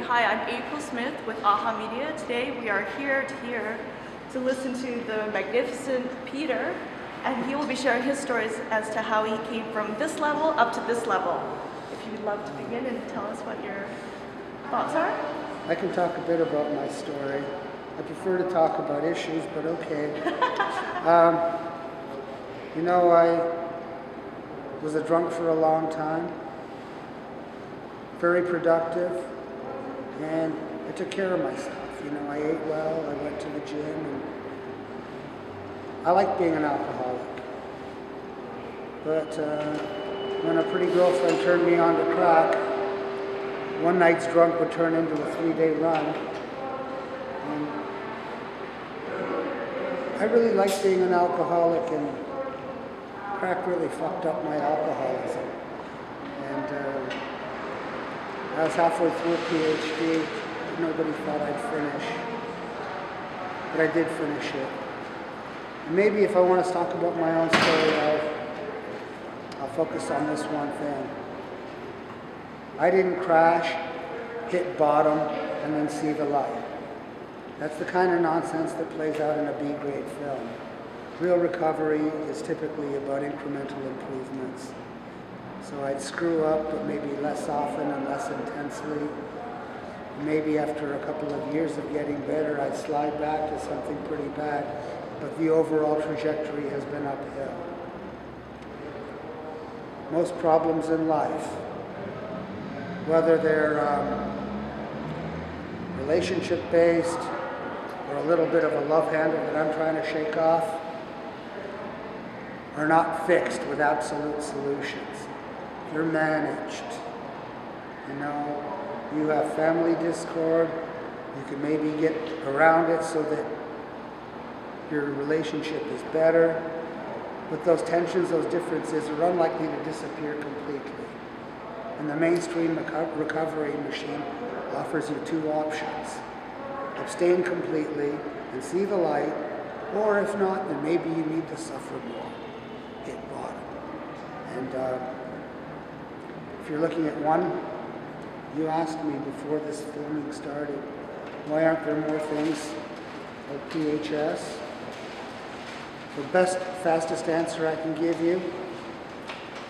Hi, I'm April Smith with AHA Media. Today we are here to listen to the magnificent Peter, and he will be sharing his stories as to how he came from this level up to this level. If you would love to begin and tell us what your thoughts are. I can talk a bit about my story. I prefer to talk about issues, but okay. You know, I was a drunk for a long time, very productive, and I took care of myself. You know, I ate well, I went to the gym, and I like being an alcoholic. But when a pretty girlfriend turned me on to crack, one night's drunk would turn into a 3-day run. And I really liked being an alcoholic, and crack really fucked up my alcoholism. And I was halfway through a PhD. Nobody thought I'd finish, but I did finish it. And maybe if I want to talk about my own story, I'll focus on this one thing. I didn't crash, hit bottom, and then see the light. That's the kind of nonsense that plays out in a B-grade film. Real recovery is typically about incremental improvements. So I'd screw up, but maybe less often and less intensely. Maybe after a couple of years of getting better, I'd slide back to something pretty bad, but the overall trajectory has been uphill. Most problems in life, whether they're relationship-based or a little bit of a love handle that I'm trying to shake off, are not fixed with absolute solutions. They're managed. You know, you have family discord, you can maybe get around it so that your relationship is better, but those tensions, those differences are unlikely to disappear completely. And the mainstream recovery machine offers you two options. Abstain completely and see the light, or if not, then maybe you need to suffer more. Hit bottom. And if you're looking at one, you asked me before this filming started, why aren't there more things like PHS? The best, fastest answer I can give you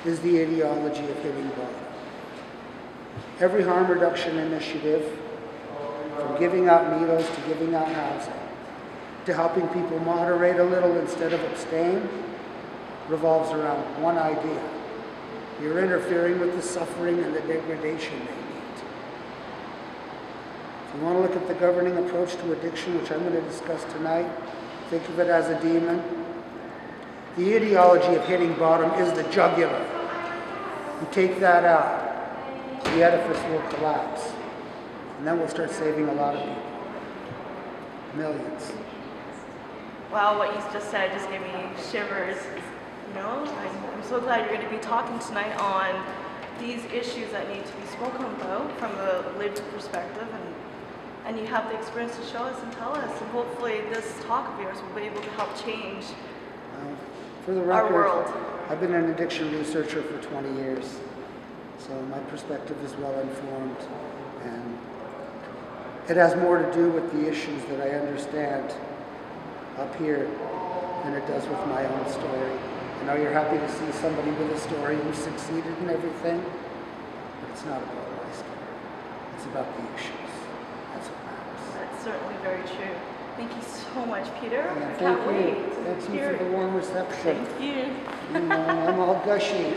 is the ideology of hitting bottom. Every harm reduction initiative, from giving out needles to giving out housing, to helping people moderate a little instead of abstain, revolves around one idea. You're interfering with the suffering and the degradation they need. If you want to look at the governing approach to addiction, which I'm going to discuss tonight, think of it as a demon. The ideology of hitting bottom is the jugular. You take that out, the edifice will collapse. And then we'll start saving a lot of people. Millions. Wow, what you just said just gave me shivers. You know, I'm so glad you're going to be talking tonight on these issues that need to be spoken about from a lived perspective, and you have the experience to show us and tell us, and hopefully this talk of yours will be able to help change for the record, our world. I've been an addiction researcher for 20 years, so my perspective is well informed, and it has more to do with the issues that I understand up here than it does with my own story. I know you're happy to see somebody with a story who succeeded in everything, but it's not about my story. It's about the issues. That's what matters. That's certainly very true. Thank you so much, Peter. Yeah, I can't wait. Thank you for the warm reception. Thank you. You know, I'm all gushy.